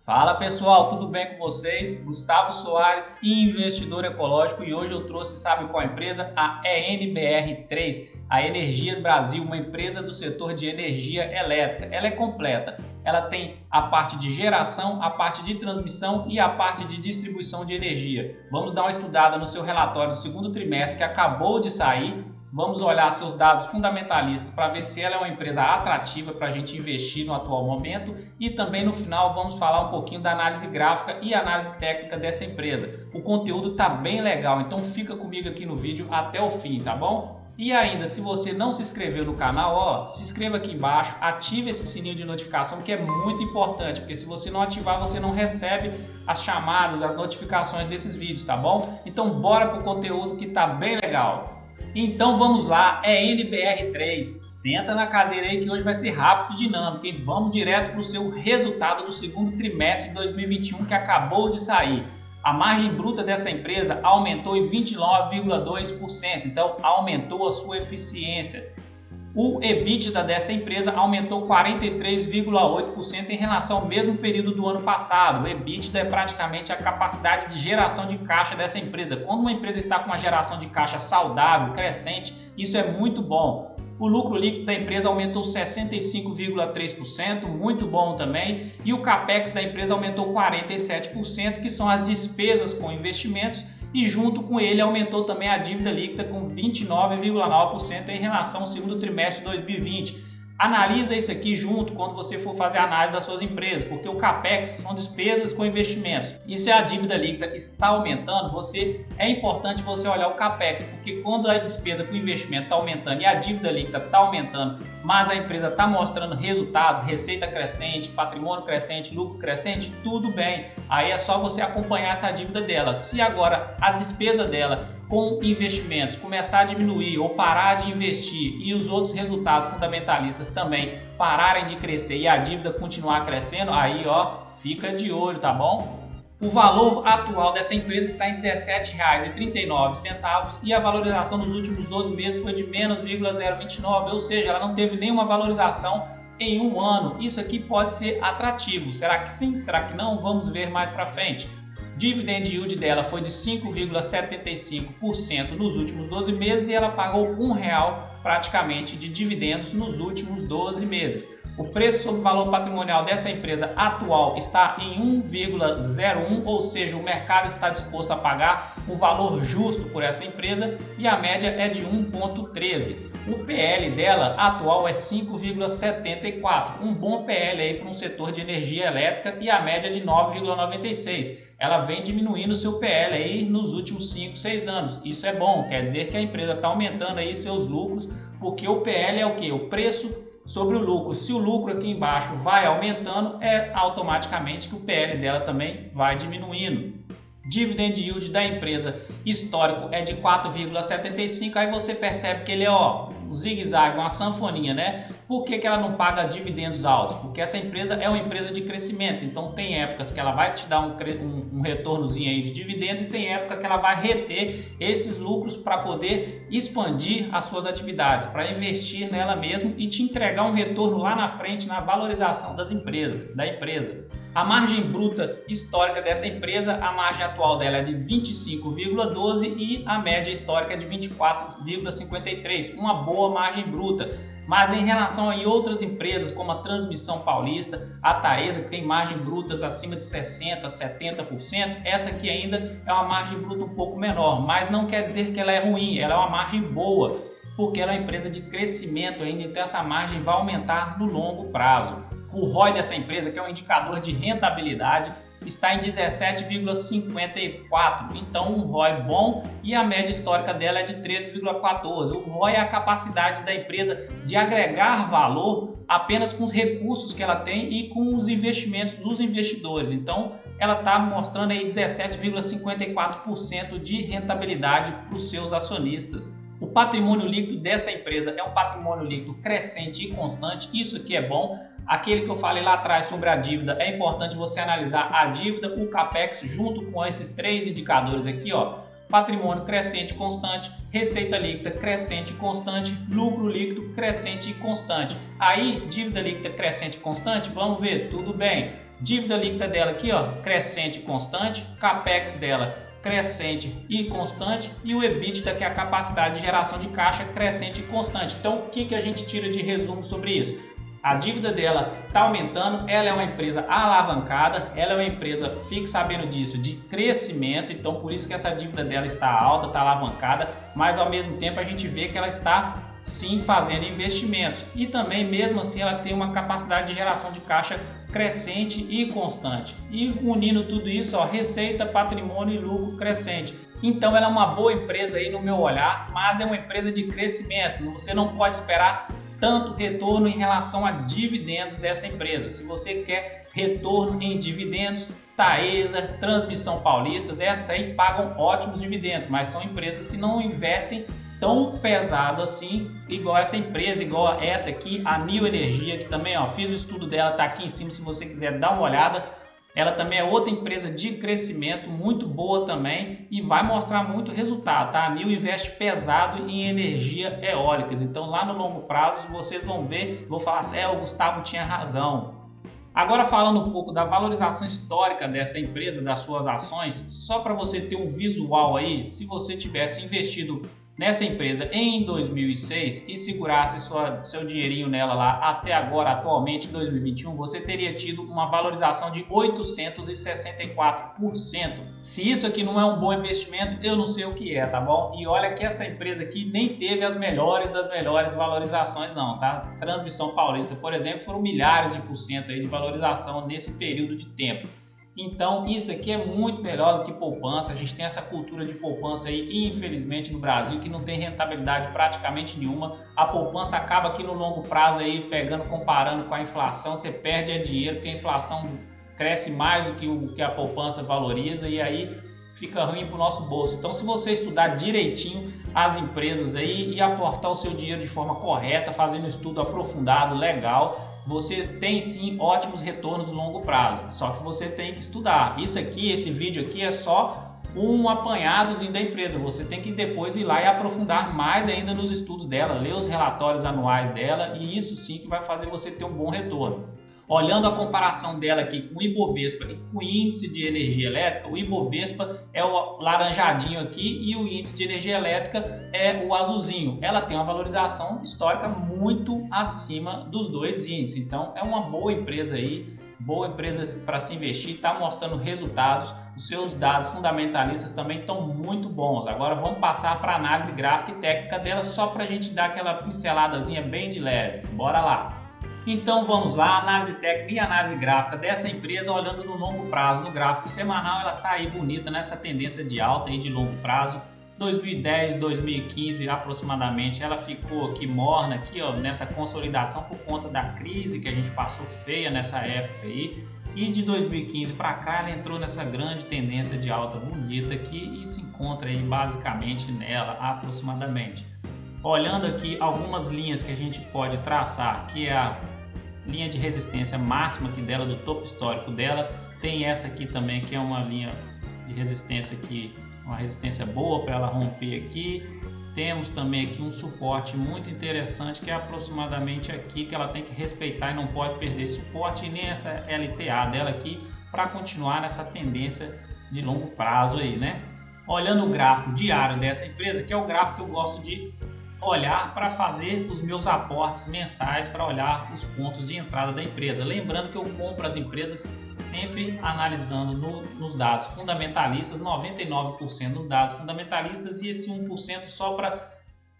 Fala pessoal, tudo bem com vocês? Gustavo Soares, investidor ecológico, e hoje eu trouxe, sabe qual empresa? A ENBR3, a Energias Brasil, uma empresa do setor de energia elétrica. Ela é completa, ela tem a parte de geração, a parte de transmissão e a parte de distribuição de energia. Vamos dar uma estudada no seu relatório do segundo trimestre que acabou de sair. Vamos olhar seus dados fundamentalistas para ver se ela é uma empresa atrativa para a gente investir no atual momento, e também no final vamos falar um pouquinho da análise gráfica e análise técnica dessa empresa. O conteúdo está bem legal, então fica comigo aqui no vídeo até o fim, tá bom? E ainda, se você não se inscreveu no canal, se inscreva aqui embaixo, ative esse sininho de notificação que é muito importante, porque se você não ativar, você não recebe as chamadas, as notificações desses vídeos, tá bom? Então bora pro conteúdo que tá bem legal. Então vamos lá, é NBR3, senta na cadeira aí que hoje vai ser rápido e dinâmico, hein? Vamos direto para o seu resultado do segundo trimestre de 2021 que acabou de sair. A margem bruta dessa empresa aumentou em 29,2%, então aumentou a sua eficiência. O EBITDA dessa empresa aumentou 43,8% em relação ao mesmo período do ano passado. O EBITDA é praticamente a capacidade de geração de caixa dessa empresa. Quando uma empresa está com uma geração de caixa saudável, crescente, isso é muito bom. O lucro líquido da empresa aumentou 65,3%, muito bom também. E o CAPEX da empresa aumentou 47%, que são as despesas com investimentos. E junto com ele aumentou também a dívida líquida com 29,9% em relação ao segundo trimestre de 2020. Analisa isso aqui junto quando você for fazer a análise das suas empresas, porque o CAPEX são despesas com investimentos. E se a dívida líquida está aumentando, é importante você olhar o CAPEX, porque quando a despesa com investimento está aumentando e a dívida líquida está aumentando, mas a empresa está mostrando resultados, receita crescente, patrimônio crescente, lucro crescente, tudo bem. Aí é só você acompanhar essa dívida dela. Se agora a despesa dela com investimentos começar a diminuir ou parar de investir e os outros resultados fundamentalistas também pararem de crescer e a dívida continuar crescendo, aí fica de olho, tá bom? O valor atual dessa empresa está em R$ 17,39 e a valorização nos últimos 12 meses foi de menos 0,029, ou seja, ela não teve nenhuma valorização em um ano. Isso aqui pode ser atrativo. Será que sim? Será que não? Vamos ver mais para frente. Dividend yield dela foi de 5,75% nos últimos 12 meses e ela pagou R$1 praticamente de dividendos nos últimos 12 meses. O preço sobre valor patrimonial dessa empresa atual está em 1,01, ou seja, o mercado está disposto a pagar um valor justo por essa empresa e a média é de 1,13. O PL dela atual é 5,74, um bom PL aí para um setor de energia elétrica, e a média de 9,96. Ela vem diminuindo o seu PL aí nos últimos 5, 6 anos. Isso é bom, quer dizer que a empresa está aumentando aí seus lucros, porque o PL é o quê? O preço sobre o lucro. Se o lucro aqui embaixo vai aumentando, é automaticamente que o PL dela também vai diminuindo. Dividend yield da empresa histórico é de 4,75, aí você percebe que ele é um zigue-zague, uma sanfoninha, né? Por que ela não paga dividendos altos? Porque essa empresa é uma empresa de crescimentos, então tem épocas que ela vai te dar um retornozinho aí de dividendos e tem época que ela vai reter esses lucros para poder expandir as suas atividades, para investir nela mesmo e te entregar um retorno lá na frente na valorização da empresa. A margem bruta histórica dessa empresa, a margem atual dela é de 25,12 e a média histórica é de 24,53, uma boa margem bruta. Mas em relação a outras empresas como a Transmissão Paulista, a Taesa, que tem margem brutas acima de 60%, 70%, essa aqui ainda é uma margem bruta um pouco menor, mas não quer dizer que ela é ruim, ela é uma margem boa, porque ela é uma empresa de crescimento ainda, então essa margem vai aumentar no longo prazo. O ROI dessa empresa, que é um indicador de rentabilidade, está em 17,54, então um ROI bom, e a média histórica dela é de 13,14. O ROI é a capacidade da empresa de agregar valor apenas com os recursos que ela tem e com os investimentos dos investidores. Então ela está mostrando aí 17,54% de rentabilidade para os seus acionistas. O patrimônio líquido dessa empresa é um patrimônio líquido crescente e constante, isso aqui é bom. Aquele que eu falei lá atrás sobre a dívida, é importante você analisar a dívida, o CAPEX, junto com esses três indicadores aqui, patrimônio crescente e constante, receita líquida crescente e constante, lucro líquido crescente e constante. Aí, dívida líquida crescente e constante, vamos ver, tudo bem. Dívida líquida dela aqui, ó, crescente e constante. Capex dela crescente e constante. E o EBITDA, que é a capacidade de geração de caixa, crescente e constante. Então, o que a gente tira de resumo sobre isso? A dívida dela está aumentando, ela é uma empresa alavancada, ela é uma empresa, fique sabendo disso, de crescimento, então por isso que essa dívida dela está alta, está alavancada, mas ao mesmo tempo a gente vê que ela está sim fazendo investimentos e também mesmo assim ela tem uma capacidade de geração de caixa crescente e constante. E unindo tudo isso, ó, receita, patrimônio e lucro crescente. Então ela é uma boa empresa aí no meu olhar, mas é uma empresa de crescimento, você não pode esperar tanto retorno em relação a dividendos dessa empresa. Se você quer retorno em dividendos, Taesa, Transmissão Paulistas, essas aí pagam ótimos dividendos, mas são empresas que não investem tão pesado assim, igual essa empresa, igual essa aqui, a Neo Energia, que também, ó, fiz o estudo dela, tá aqui em cima se você quiser dar uma olhada. Ela também é outra empresa de crescimento, muito boa também e vai mostrar muito resultado, tá? A Neo investe pesado em energia eólicas, então lá no longo prazo vocês vão ver, vou falar assim, o Gustavo tinha razão. Agora falando um pouco da valorização histórica dessa empresa, das suas ações, só para você ter um visual aí, se você tivesse investido nessa empresa em 2006 e segurasse seu dinheirinho nela lá até agora, atualmente em 2021, você teria tido uma valorização de 864%. Se isso aqui não é um bom investimento, eu não sei o que é, tá bom? E olha que essa empresa aqui nem teve as melhores das melhores valorizações não, tá? Transmissão Paulista, por exemplo, foram milhares de % aí de valorização nesse período de tempo. Então isso aqui é muito melhor do que poupança, a gente tem essa cultura de poupança aí, infelizmente no Brasil, que não tem rentabilidade praticamente nenhuma. A poupança acaba aqui no longo prazo aí, comparando com a inflação, você perde dinheiro, porque a inflação cresce mais do que o que a poupança valoriza e aí fica ruim para o nosso bolso. Então se você estudar direitinho as empresas aí e aportar o seu dinheiro de forma correta, fazendo um estudo aprofundado, legal, você tem sim ótimos retornos no longo prazo, só que você tem que estudar. Isso aqui, esse vídeo aqui é só um apanhadozinho da empresa, você tem que depois ir lá e aprofundar mais ainda nos estudos dela, ler os relatórios anuais dela e isso sim que vai fazer você ter um bom retorno. Olhando a comparação dela aqui com o Ibovespa e com o índice de energia elétrica, o Ibovespa é o laranjadinho aqui e o índice de energia elétrica é o azulzinho. Ela tem uma valorização histórica muito acima dos dois índices, então é uma boa empresa aí, boa empresa para se investir, está mostrando resultados, os seus dados fundamentalistas também estão muito bons. Agora vamos passar para a análise gráfica e técnica dela só para a gente dar aquela pinceladazinha bem de leve. Bora lá! Então vamos lá, análise técnica e análise gráfica dessa empresa olhando no longo prazo. No gráfico semanal ela está aí bonita nessa tendência de alta aí de longo prazo. 2010, 2015 aproximadamente ela ficou aqui morna aqui, ó, nessa consolidação por conta da crise que a gente passou feia nessa época aí. E de 2015 para cá ela entrou nessa grande tendência de alta bonita aqui e se encontra aí basicamente nela aproximadamente. Olhando aqui algumas linhas que a gente pode traçar, que é a linha de resistência máxima aqui dela, do topo histórico dela, tem essa aqui também que é uma linha de resistência aqui, uma resistência boa para ela romper aqui. Temos também aqui um suporte muito interessante que é aproximadamente aqui, que ela tem que respeitar e não pode perder suporte, e nem essa LTA dela aqui para continuar nessa tendência de longo prazo aí, né? Olhando o gráfico diário dessa empresa, que é o gráfico que eu gosto de olhar para fazer os meus aportes mensais, para olhar os pontos de entrada da empresa. Lembrando que eu compro as empresas sempre analisando nos dados fundamentalistas, 99% dos dados fundamentalistas e esse 1% só para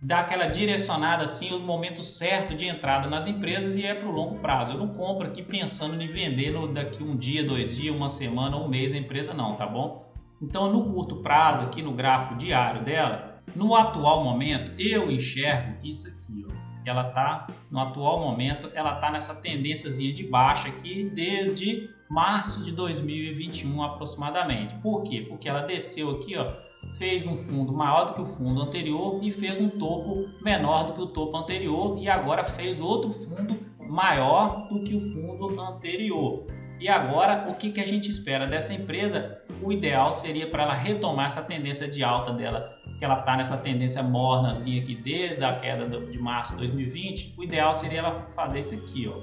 dar aquela direcionada assim, o momento certo de entrada nas empresas, e é para o longo prazo. Eu não compro aqui pensando em vender daqui um dia, 2 dias, uma semana, um mês a empresa não, tá bom? Então no curto prazo, aqui no gráfico diário dela, no atual momento, eu enxergo isso aqui, ó. Ela tá, no atual momento, ela tá nessa tendênciazinha de baixa aqui desde março de 2021 aproximadamente. Por quê? Porque ela desceu aqui, ó, fez um fundo maior do que o fundo anterior e fez um topo menor do que o topo anterior e agora fez outro fundo maior do que o fundo anterior. E agora, o que a gente espera dessa empresa? O ideal seria para ela retomar essa tendência de alta dela, que ela está nessa tendência mornazinha aqui desde a queda de março de 2020. O ideal seria ela fazer isso aqui, ó.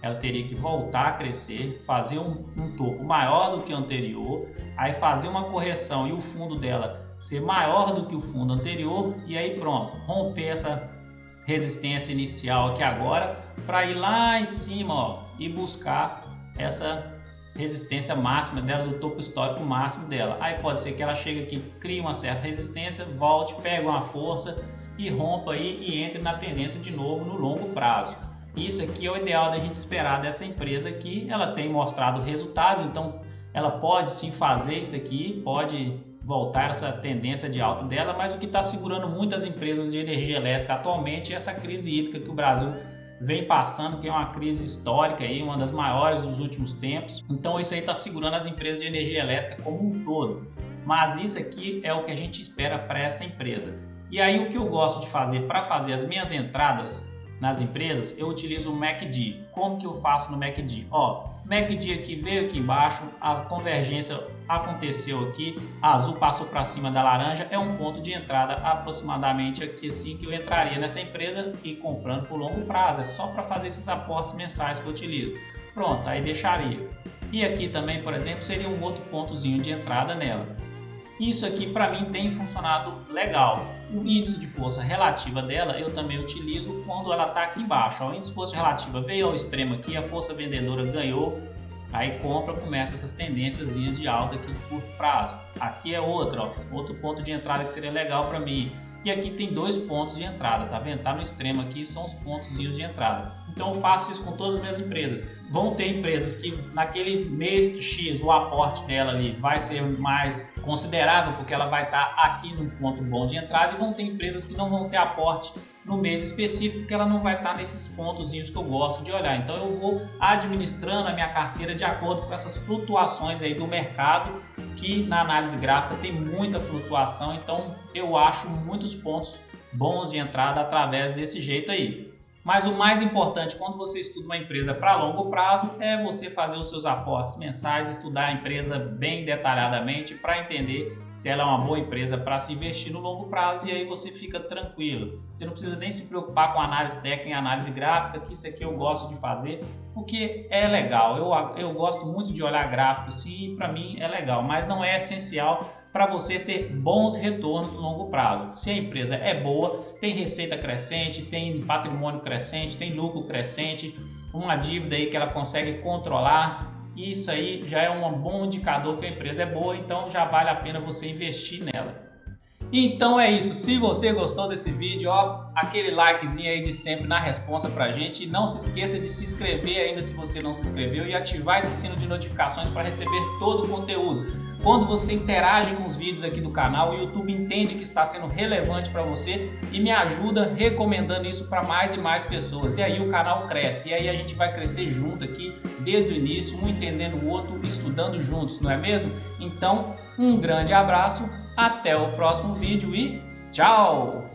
ela teria que voltar a crescer, fazer um topo maior do que o anterior, aí fazer uma correção e o fundo dela ser maior do que o fundo anterior, e aí pronto, romper essa resistência inicial aqui agora para ir lá em cima, ó, e buscar essa resistência máxima dela, do topo histórico máximo dela. Aí pode ser que ela chegue aqui, crie uma certa resistência, volte, pegue uma força e rompa aí e entre na tendência de novo no longo prazo. Isso aqui é o ideal da gente esperar dessa empresa aqui. Ela tem mostrado resultados, então ela pode sim fazer isso aqui, pode voltar essa tendência de alta dela, mas o que está segurando muitas empresas de energia elétrica atualmente é essa crise hídrica que o Brasil vem passando, que é uma crise histórica aí, uma das maiores dos últimos tempos. Então isso aí está segurando as empresas de energia elétrica como um todo. Mas isso aqui é o que a gente espera para essa empresa. E aí o que eu gosto de fazer para fazer as minhas entradas nas empresas, eu utilizo o MACD. Como que eu faço no MACD? Ó, MACD aqui veio aqui embaixo, a convergência aconteceu aqui, a azul passou para cima da laranja, é um ponto de entrada aproximadamente aqui assim que eu entraria nessa empresa e comprando por longo prazo. É só para fazer esses aportes mensais que eu utilizo. Pronto, aí deixaria. E aqui também, por exemplo, seria um outro pontozinho de entrada nela. Isso aqui para mim tem funcionado legal. O índice de força relativa dela eu também utilizo quando ela está aqui embaixo. O índice de força relativa veio ao extremo aqui, a força vendedora ganhou, aí compra, começa essas tendências de alta aqui de curto prazo. Aqui é outra, ó, outro ponto de entrada que seria legal para mim. E aqui tem dois pontos de entrada, tá vendo? Tá no extremo aqui, são os pontozinhos de entrada. Então eu faço isso com todas as minhas empresas. Vão ter empresas que naquele mês X o aporte dela ali vai ser mais considerável, porque ela vai estar aqui num ponto bom de entrada, e vão ter empresas que não vão ter aporte no mês específico, porque ela não vai estar nesses pontozinhos que eu gosto de olhar. Então eu vou administrando a minha carteira de acordo com essas flutuações aí do mercado, que na análise gráfica tem muita flutuação, então eu acho muitos pontos bons de entrada através desse jeito aí. Mas o mais importante quando você estuda uma empresa para longo prazo é você fazer os seus aportes mensais, estudar a empresa bem detalhadamente para entender se ela é uma boa empresa para se investir no longo prazo, e aí você fica tranquilo. Você não precisa nem se preocupar com análise técnica e análise gráfica, que isso aqui eu gosto de fazer porque é legal. Eu gosto muito de olhar gráfico, sim, para mim é legal, mas não é essencial para você ter bons retornos no longo prazo. Se a empresa é boa, tem receita crescente, tem patrimônio crescente, tem lucro crescente, uma dívida aí que ela consegue controlar, isso aí já é um bom indicador que a empresa é boa, então já vale a pena você investir nela. Então é isso, se você gostou desse vídeo, ó, aquele likezinho aí de sempre na responsa pra gente, e não se esqueça de se inscrever ainda se você não se inscreveu e ativar esse sino de notificações para receber todo o conteúdo. Quando você interage com os vídeos aqui do canal, o YouTube entende que está sendo relevante para você e me ajuda recomendando isso para mais e mais pessoas. E aí o canal cresce, e aí a gente vai crescer junto aqui desde o início, um entendendo o outro, estudando juntos, não é mesmo? Então, um grande abraço, até o próximo vídeo e tchau!